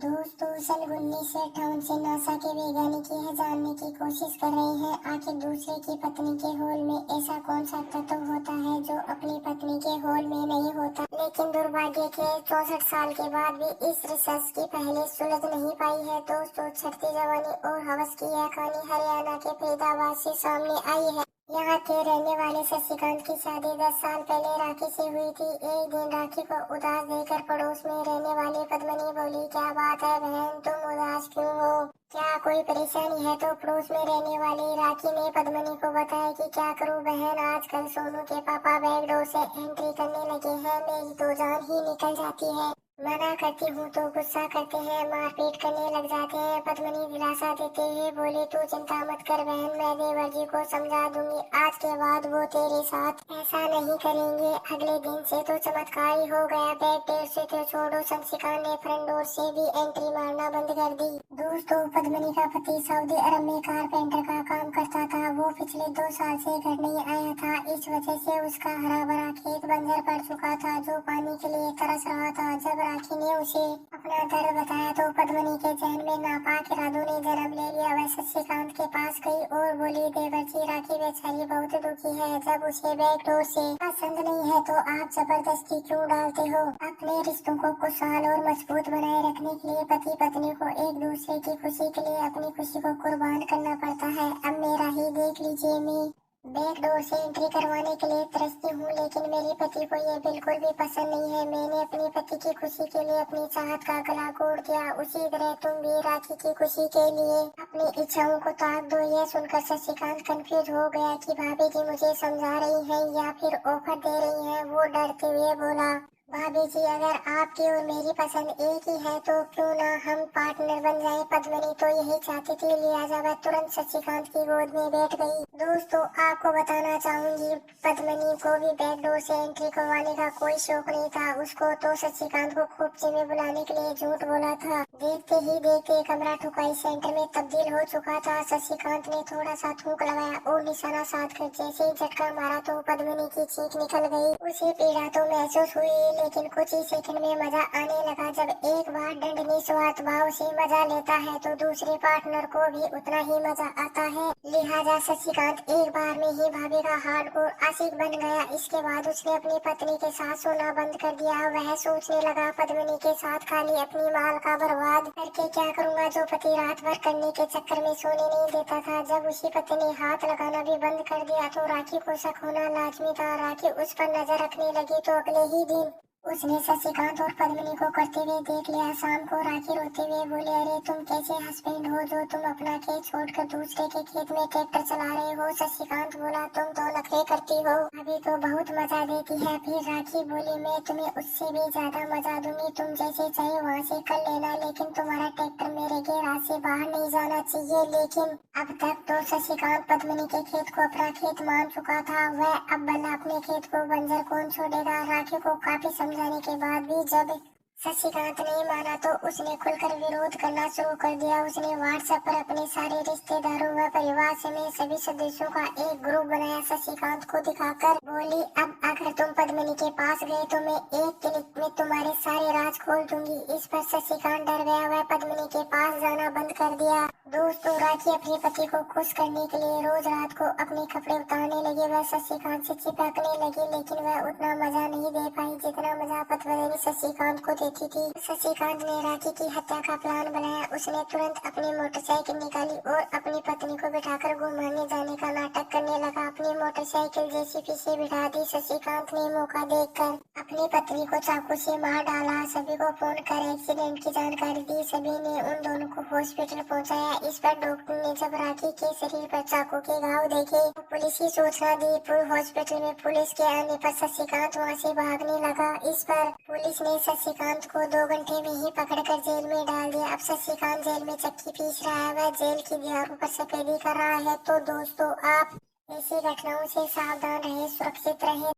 दोस्तों सन 1958 से नासा के वैज्ञानिक यह जानने की कोशिश कर रहे हैं आखिर दूसरे की पत्नी के होल में ऐसा कौन सा तत्व होता है जो अपनी पत्नी के होल में नहीं होता। लेकिन दुर्भाग्य के 64 साल के बाद भी इस रिसर्च की पहले सुलझ नहीं पाई है। दोस्तों चढ़ती जवानी और हवस की यह कहानी हरियाणा के फरीदाबाद से सामने आई है। यहाँ के रहने वाले शशिकांत की शादी 10 साल पहले राखी से हुई थी। एक दिन राखी को उदास देखकर पड़ोस में रहने वाली पद्मनी बोली, क्या बात है बहन, तुम उदास क्यों हो, क्या कोई परेशानी है? तो पड़ोस में रहने वाली राखी ने पद्मनी को बताया कि क्या करूं बहन, आजकल सोनू के पापा बैकडोर से एंट्री करने लगे हैं, मेरी तो जान ही निकल जाती है। मना करती हूँ तो गुस्सा करते हैं, मारपीट करने लग जाते हैं। पद्मनी दिलासा देते हुए बोली, तू चिंता मत कर बहन, मैं देवर जी को समझा दूंगी, आज के बाद वो तेरे साथ ऐसा नहीं करेंगे। अगले दिन से तो चमत्कार ही हो गया। बैक डोर से तो छोड़ो, शशिकांत ने फ्रंट डोर से भी एंट्री मारना बंद कर दी। दोस्तों पद्मनी का पति सऊदी अरब में कारपेंटर का काम करता था। वो पिछले 2 साल से घर नहीं आया था। इस वजह से उसका हरा भरा खेत बंजर पड़ चुका था, जो पानी के लिए तरस रहा था। जब राखी ने उसे अपना दर्द बताया तो पद्मनी के जहन में नापाक इरादों ने जन्म ले लिया। वह शशिकांत के पास गई और बोली, देवर जी राखी बेचारी बहुत दुखी है, जब उसे बैकडोर से पसंद नहीं है तो आप जबरदस्ती क्यों डालते हो? अपने रिश्तों को खुशहाल और मजबूत बनाए रखने के लिए पति पत्नी को एक दूसरे की खुशी के लिए अपनी खुशी को कुर्बान करना पड़ता है। अब मेरा ही देख लीजिए, मैं बैकडोर से एंट्री करवाने के लिए तरसती हूँ, लेकिन मेरे पति को ये बिल्कुल भी पसंद नहीं है। मैंने अपने पति की खुशी के लिए अपनी चाहत का गला घोट दिया, उसी तरह तुम भी राखी की खुशी के लिए अपनी इच्छाओं को त्याग दो। यह सुनकर शशिकांत कंफ्यूज हो गया कि भाभी जी मुझे समझा रही हैं या फिर ऑफर दे रही हैं। वो डरते हुए बोला, भाभी जी अगर आपकी और मेरी पसंद एक ही है तो क्यों ना हम पार्टनर बन जाएं। पद्मनी तो यही चाहती थी, लिहाजा वह तुरंत शशिकांत की गोद में बैठ गई। दोस्तों आपको बताना चाहूंगी, पद्मनी को भी बैकडोर से एंट्री करवाने का कोई शौक नहीं था। उसको तो शशिकांत को खोपचे में बुलाने के लिए झूठ बोला था। देखते ही देखते कमरा ठुकाई सेंटर में तब्दील हो चुका था। शशिकांत ने थोड़ा सा थूक लगाया और निशाना साध कर जैसे ही झटका मारा तो पद्मनी की चीख निकल गई। उसे पीड़ा तो महसूस हुई, लेकिन कुछ ही सेकंड में मजा आने लगा। जब एक बार दंड निस्वार्थ भाव से मजा लेता है तो दूसरे पार्टनर को भी उतना ही मजा आता है। लिहाजा शशिकांत एक बार में ही भाभी का हार्डकोर आशिक बन गया। इसके बाद उसने अपनी पत्नी के साथ सोना बंद कर दिया। वह सोचने लगा, पद्मनी के साथ खाली अपनी माल का बर्बाद करके क्या करूँगा, जो पति रात भर करने के चक्कर में सोने नहीं देता था। जब उसी पति ने हाथ लगाना भी बंद कर दिया तो राखी को शक होना लाजमी था। राखी उस पर नजर रखने लगी तो अगले ही दिन उसने शशिकांत और पद्मनी को करते हुए देख लिया। शाम को राखी रोते हुए बोले, अरे तुम कैसे हस्बैंड हो जो तुम अपना खेत छोड़कर दूसरे के खेत में ट्रैक्टर चला रहे हो? शशिकांत बोला, तुम तो नखरे करती हो, अभी तो बहुत मजा देती है। फिर राखी बोली, मैं तुम्हें उससे भी ज्यादा मजा दूंगी, तुम जैसे चाहे वहाँ से कर लेना, लेकिन तुम्हारा ट्रैक्टर मेरे गैराज से बाहर नहीं जाना चाहिए। लेकिन अब तक तो शशिकांत पद्मनी के खेत को अपना खेत मान चुका था। वह अब भला अपने खेत को बंजर कौन छोड़ेगा? राखी को काफी समझाने के बाद भी जब शशिकांत नहीं माना तो उसने खुलकर विरोध करना शुरू कर दिया। उसने व्हाट्सएप पर अपने सारे रिश्तेदारों व परिवार समेत सभी सदस्यों का एक ग्रुप बनाया। शशिकांत को दिखाकर बोली, अब अगर तुम पद्मनी के पास गए तो मैं एक क्लिक में तुम्हारे सारे राज खोल दूंगी। इस पर शशिकांत डर गया। वह पद्मनी के पास जाना बंद कर दिया। दोस्तों राखी अपने पति को खुश करने के लिए रोज रात को अपने कपड़े उतारने लगी। वह शशिकांत से चिपकने लगी, लेकिन वह उतना मजा नहीं दे पाई जितना मजा पद्मनी शशिकांत को देती थी। शशिकांत ने राखी की हत्या का प्लान बनाया। उसने तुरंत अपनी मोटरसाइकिल निकाली और अपनी पत्नी को बिठाकर घुमाने जाने का नाटक करने लगा। अपनी मोटरसाइकिल जेसीबी से बिठा दी। शशिकांत ने मौका देखकर अपनी पत्नी को चाकू से मार डाला। सभी को फोन कर एक्सीडेंट की जानकारी दी। सभी ने उन दोनों को हॉस्पिटल पहुंचाया। इस पर डॉक्टर ने जब राखी के शरीर पर चाकू के घाव देखे तो पुलिस की सूचना दी। हॉस्पिटल में पुलिस के आने पर शशिकांत वहां से भागने लगा। इस पर पुलिस ने शशिकांत को 2 घंटे में ही पकड़कर जेल में डाल दिया। अब शशिकांत जेल में चक्की पीस रहा है। वह जेल की दीवारों पर सफेदी कर रहा है। तो दोस्तों आप ऐसी घटनाओं से सावधान रहें, सुरक्षित रहें।